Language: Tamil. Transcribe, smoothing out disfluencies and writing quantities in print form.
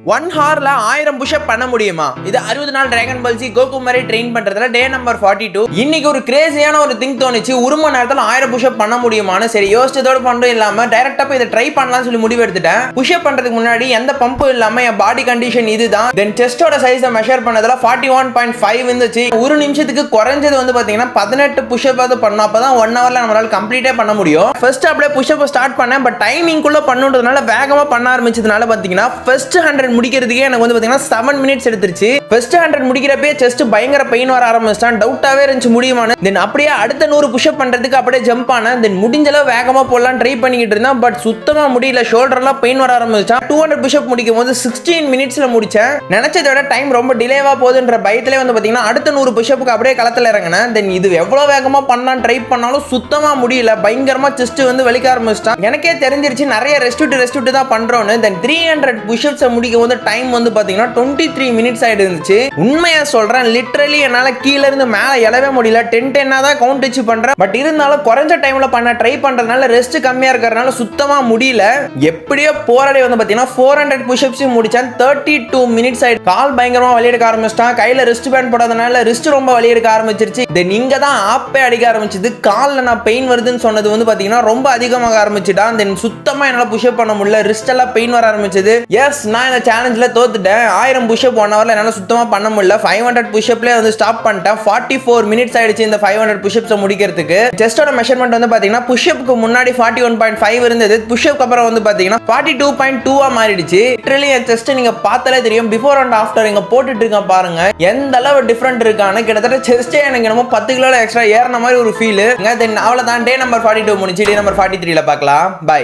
1 ஹார்ல 1000 புஷ்அப் பண்ண முடியுமா? இது 60 நாள் டிராகன் பால் ஜி கோகு மாதிரி ட்ரெயின் பண்றதுல டே நம்பர் 42. இன்னைக்கு ஒரு கிரேசியான ஒரு திங் தோணுச்சு. ஒரு மணி நேரத்துல 1000 புஷ்அப் பண்ண முடியுமான்னு. சரி யோசிச்சதோட பண்றோம் இல்லாம டைரக்டா போய் இதை ட்ரை பண்ணலாம்னு சொல்லி முடிவு எடுத்துட்டேன். புஷ்அப் பண்றதுக்கு முன்னாடி எந்த பம்பும் இல்லாம என் பாடி கண்டிஷன் இதுதான். தென் செஸ்டோட சைஸை மெஷர் பண்ணதுல 41.5 இருந்துச்சு. ஒரு நிமிஷத்துக்கு குறைஞ்சது வந்து பாத்தீங்கன்னா 18 புஷ்அப் பண்ணா அப்பதான் 1 ஹவர்ல நம்மளால கம்ப்ளீட்டே பண்ண முடியும். ஃபர்ஸ்ட் அப்படியே புஷ்அப் ஸ்டார்ட் பண்ணேன். பட் டைமிங் குள்ள பண்ணுன்றதுனால வேகமா பண்ண ஆரம்பிச்சதுனால பாத்தீங்கன்னா ஃபர்ஸ்ட் 100 முடிக்கிறதுக்கே எனக்கு வந்து பாத்தீங்கன்னா 7 மினிட்ஸ் எடுத்துருச்சு. ஃபர்ஸ்ட் 100 முடிக்கிறப்பே செஸ்ட் பயங்கர பெயின் வர ஆரம்பிச்சிட்டான். டவுட்டாவே இருந்துச்சு முடியுமான்னு. தென் அப்படியே அடுத்த 100 புஷ்அப் பண்றதுக்கு அப்படியே ஜம்ப் ஆனேன். தென் முடிஞ்ச அளவு வேகமா போடலாம் ட்ரை பண்ணிக்கிட்டு இருந்தேன். பட் சுத்தமா முடியல. ஷோல்டர்லாம் பெயின் வர ஆரம்பிச்சான். 200 புஷ்அப் முடிக்கும் போது 16 மினிட்ஸ்ல முடிச்சேன். நினைச்சதை விட டைம் ரொம்ப டிலேவா போகுதுன்ற பயத்திலே வந்து பாத்தீங்கன்னா அடுத்த 100 புஷ்அப்புக்கு அப்படியே களத்துல இறங்கினேன். தென் இது எவ்வளவு வேகமா பண்ணலாம் ட்ரை பண்ணாலும் சுத்தமா முடியல. பயங்கரமா செஸ்ட் வந்து வலிக்க ஆரம்பிச்சிட்டான். எனக்கே தெரிஞ்சிருச்சு நிறைய ரெஸ்ட் விட்டு தான் பண்றோன்னு. தென் 300 புஷ்அப்ஸ் முடிக்கும் போது டைம் வந்து பாத்தீங்கன்னா 23 மினிட்ஸ் ஆயிட்டு இருந்துச்சு. உண்மையா சொல்றேன், லிட்டரலி என்னால கீழ இருந்து மேல எழவே முடியல. 10 தான் கவுண்ட் வச்சு பண்றேன். பட் இருந்தாலும் குறைஞ்ச டைம்ல பண்ண ட்ரை பண்றதுனால ரெஸ்ட் கம்மியா இருக்கறனால சுத்தமா முடியல. எப்படியோ போராடி வந்து பாத்தீங்கன்னா 400 புஷ்அப்ஸ் முடிச்சேன். 32 மினிட்ஸ் ஆயிட்டு கால் பயங்கரமா வலி எடுக்க ஆரம்பிச்சிட்டான். கையில ரிஸ்ட் பேண்ட் போடாதனால ரிஸ்ட் ரொம்ப வலி எடுக்க ஆரம்பிச்சிருச்சு. தென் இங்க தான் ஆப்பே அடிக்க ஆரம்பிச்சது. கால்ல நான் பெயின் வருதுன்னு சொன்னது வந்து பாத்தீங்கன்னா ரொம்ப அதிகமாக ஆரம்பிச்சிட்டான். தென் சுத்தமா என்னால புஷ்அப் பண்ண முடியல. ரிஸ்ட் எல்லாம் பெயின் வர ஆரம்பிச்சது. எஸ், நான் இந்த சேலஞ்சில் தோத்துட்டேன். 1000 புஷ்அப் 1 ஹவர்ல என்னால சுத்தமா பண்ண முடியல. 500 புஷ்அப்லயே வந்து ஸ்டாப் பண்ணிட்டேன். 44 மினிட்ஸ் ஆயிடுச்சு இந்த 500 புஷ்அப்ஸ் முடிக்கிறதுக்கு. செஸ்டோட மெஷர்மென்ட் வந்து பாத்தீங்கன்னா புஷ்அப்க்கு முன்னாடி 41.5 இருந்தது. புஷ்அப்க்கு அப்புறம் வந்து பாத்தீங்கன்னா 42.2 மாறிடுச்சு. லிட்டரலி என் செஸ்ட் நீங்க பார்த்தாலே தெரியும். பிஃபோர் அண்ட் ஆஃப்டர் இங்க போட்டுட்டு இருக்கேன் பாருங்க. எந்த அளவு டிஃபரெண்ட் இருக்கான்னு. கிட்டத்தட்ட செஸ்டே எனக்கு நம்ம 10 கிலோ எக்ஸ்ட்ரா ஏறின மாதிரி ஒரு ஃபீல். தென் அவ்வளவுதான். டே நம்பர் 42 முடிச்சு டே நம்பர் 43ல பார்க்கலாம். பை.